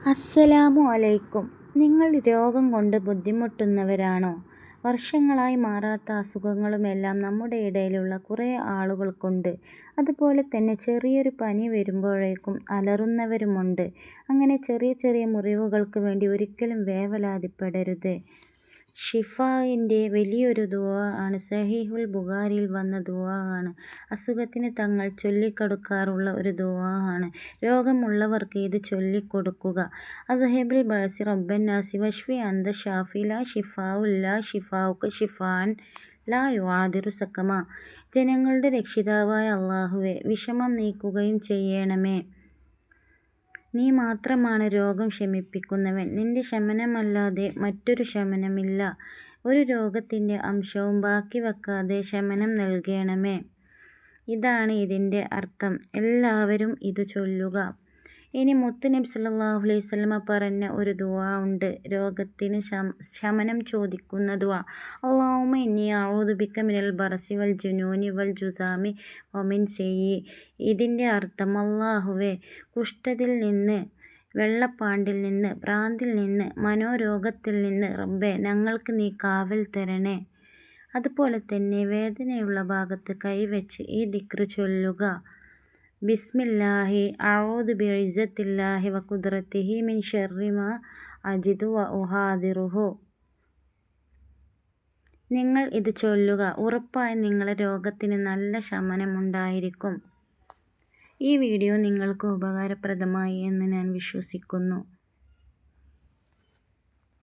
അസ്സലാമു അലൈക്കും. നിങ്ങൾ രോഗം കൊണ്ട് ബുദ്ധിമുട്ടുന്നവരാണോ? വർഷങ്ങളായി മാറാത്ത അസുഖങ്ങളുമെല്ലാം നമ്മുടെ ഇടയിലുള്ള കുറേ ആളുകൾക്കുണ്ട്. അതുപോലെ തന്നെ ചെറിയൊരു പനി വരുമ്പോഴേക്കും അലറുന്നവരുമുണ്ട്. അങ്ങനെ ചെറിയ ചെറിയ മുറിവുകൾക്ക് വേണ്ടി ഒരിക്കലും വേവലാതിപ്പെടരുത്. ഷിഫാഇൻ്റെ വലിയൊരു ദുആ ആണ്. സഹീഹുൽ ബുഖാരിയിൽ വന്ന ദുആ ആണ്. അസുഖത്തിന് തങ്ങൾ ചൊല്ലിക്കൊടുക്കാറുള്ള ഒരു ദുആ ആണ്. രോഗമുള്ളവർക്ക് ഇത് ചൊല്ലിക്കൊടുക്കുക. അദ്ഹിബിൽ ബഅസി റബ്ബന്നാസി വശ്ഫി അന്ത ഷാഫി ലാ ശിഫാഉ ഇല്ലാ ശിഫാഉക ശിഫാഅൻ ലാ യുഗാദിറു സഖമാ. ജനങ്ങളുടെ രക്ഷിതാവായ അല്ലാഹുവേ, വിഷമം നീക്കുകയും ചെയ്യണമേ. നീ മാത്രമാണ് രോഗം ശമിപ്പിക്കുന്നവൻ. നിന്റെ ശമനമല്ലാതെ മറ്റൊരു ശമനമില്ല. ഒരു രോഗത്തിൻ്റെ അംശവും ബാക്കി വെക്കാതെ ശമനം നൽകണമേ. ഇതാണ് ഇതിൻ്റെ അർത്ഥം. എല്ലാവരും ഇത് ചൊല്ലുക. ഇനി മുത്തുനബി സല്ലല്ലാഹു അലൈഹി വസല്ലമ പറഞ്ഞ ഒരു ദുആ ഉണ്ട്. രോഗത്തിന് ശമനം ചോദിക്കുന്ന ദുആ. അല്ലാഹുമ്മ ഇന്നി അഊദു ബിക മിനൽ ബറസി വൽ ജുനൂനി വൽ ജുസാമി വമിൻ സയ്യി. ഇതിൻ്റെ അർത്ഥം, അല്ലാഹുവേ, കുഷ്ഠത്തിൽ നിന്ന്, വെള്ളപ്പാണ്ടിൽ നിന്ന്, ഭ്രാന്തിൽ നിന്ന്, മനോരോഗത്തിൽ നിന്ന് റബ്ബേ ഞങ്ങൾക്ക് നീ കാവൽ തരണേ. അതുപോലെ തന്നെ വേദനയുള്ള ഭാഗത്ത് കൈവച്ച് ഈ ദിക്ർ ചൊല്ലുക. ബിസ്മില്ലാഹി അഊദു ബിഇസ്സത്തില്ലാഹി വഖുദ്റതിഹി മിൻ ശർരി മാ അജിദു വ ഉഹാദിറുഹു. നിങ്ങൾ ഇത് ചൊല്ലുക. ഉറപ്പായും നിങ്ങളുടെ രോഗത്തിന് നല്ല ശമനമുണ്ടായിരിക്കും. ഈ വീഡിയോ നിങ്ങൾക്ക് ഉപകാരപ്രദമായി എന്ന് ഞാൻ വിശ്വസിക്കുന്നു.